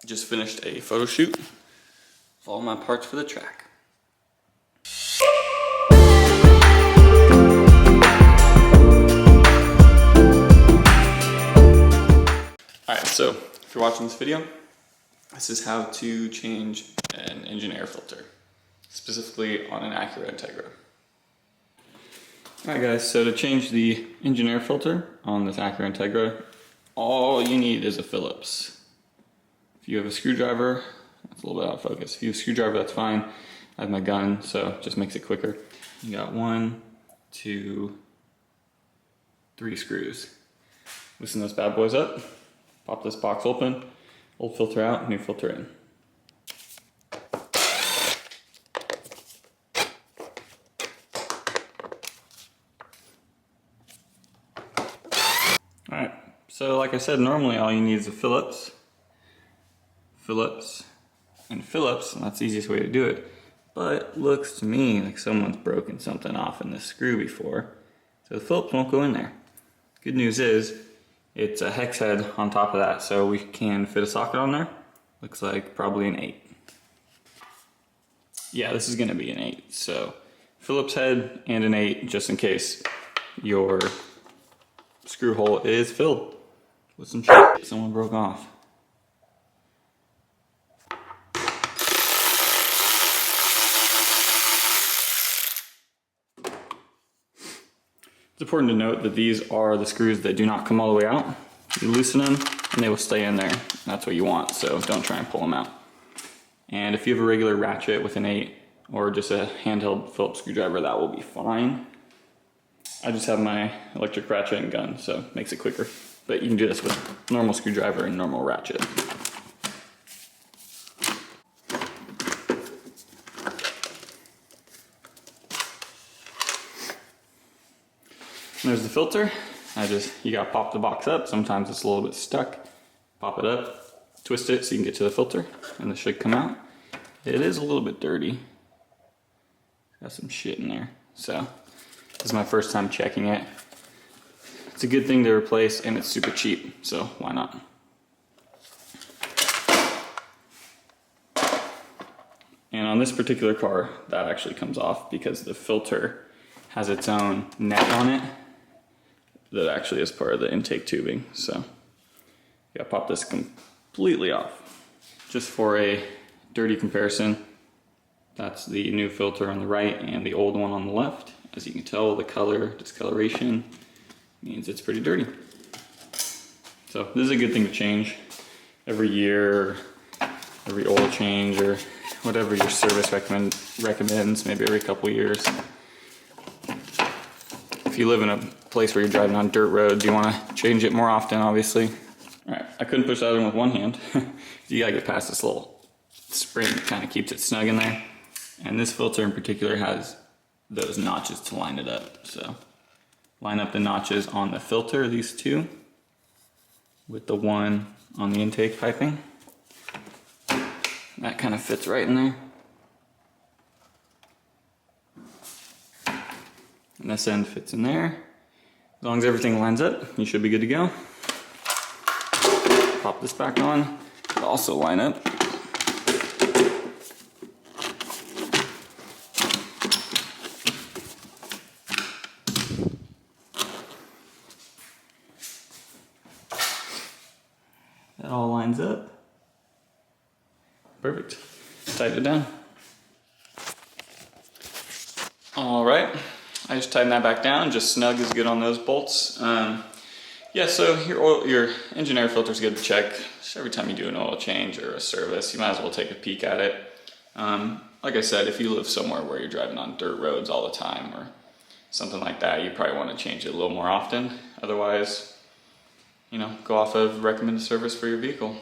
Just finished a photo shoot of all my parts for the track. Alright, so if you're watching this video, this is how to change an engine air filter, specifically on an Acura Integra. Alright guys, so to change the engine air filter on this Acura Integra, all you need is a Phillips. If you have a screwdriver, that's a little bit out of focus. If you have a screwdriver, that's fine. I have my gun, so it just makes it quicker. You got 1, 2, 3 screws. Loosen those bad boys up, pop this box open, old filter out, new filter in. Alright, so like I said, normally all you need is a Phillips, and Phillips, and that's the easiest way to do it. But it looks to me like someone's broken something off in this screw before, so the Phillips won't go in there. Good news is, it's a hex head on top of that, so we can fit a socket on there. Looks like probably an 8. Yeah, this is gonna be an 8, so Phillips head and an 8, just in case your screw hole is filled with some shit someone broke off. It's important to note that these are the screws that do not come all the way out. You loosen them and they will stay in there. That's what you want, so don't try and pull them out. And if you have a regular ratchet with an 8 or just a handheld Phillips screwdriver, that will be fine. I just have my electric ratchet and gun, so it makes it quicker. But you can do this with normal screwdriver and normal ratchet. And there's the filter. You gotta pop the box up. Sometimes it's a little bit stuck. Pop it up, twist it so you can get to the filter, and this should come out. It is a little bit dirty. Got some shit in there. So this is my first time checking it. It's a good thing to replace, and it's super cheap, so why not? And on this particular car, that actually comes off because the filter has its own net on it that actually is part of the intake tubing. So yeah, pop this completely off. Just for a dirty comparison, that's the new filter on the right and the old one on the left. As you can tell, the color discoloration means it's pretty dirty. So this is a good thing to change every year, every oil change, or whatever your service recommends, maybe every couple years. If you live in a place where you're driving on dirt roads, you want to change it more often, obviously. Alright, I couldn't push that in with one hand. You gotta get past this little spring that kind of keeps it snug in there. And this filter in particular has those notches to line it up. So line up the notches on the filter, these two, with the one on the intake piping. That kind of fits right in there. And this end fits in there. As long as everything lines up, you should be good to go. Pop this back on. It'll also line up. That all lines up. Perfect. Tighten it down. All right. I just tighten that back down, just snug is good on those bolts. Yeah, so your engine air filter is good to check. Just every time you do an oil change or a service, you might as well take a peek at it. Like I said, if you live somewhere where you're driving on dirt roads all the time or something like that, you probably want to change it a little more often. Otherwise, go off of recommended service for your vehicle.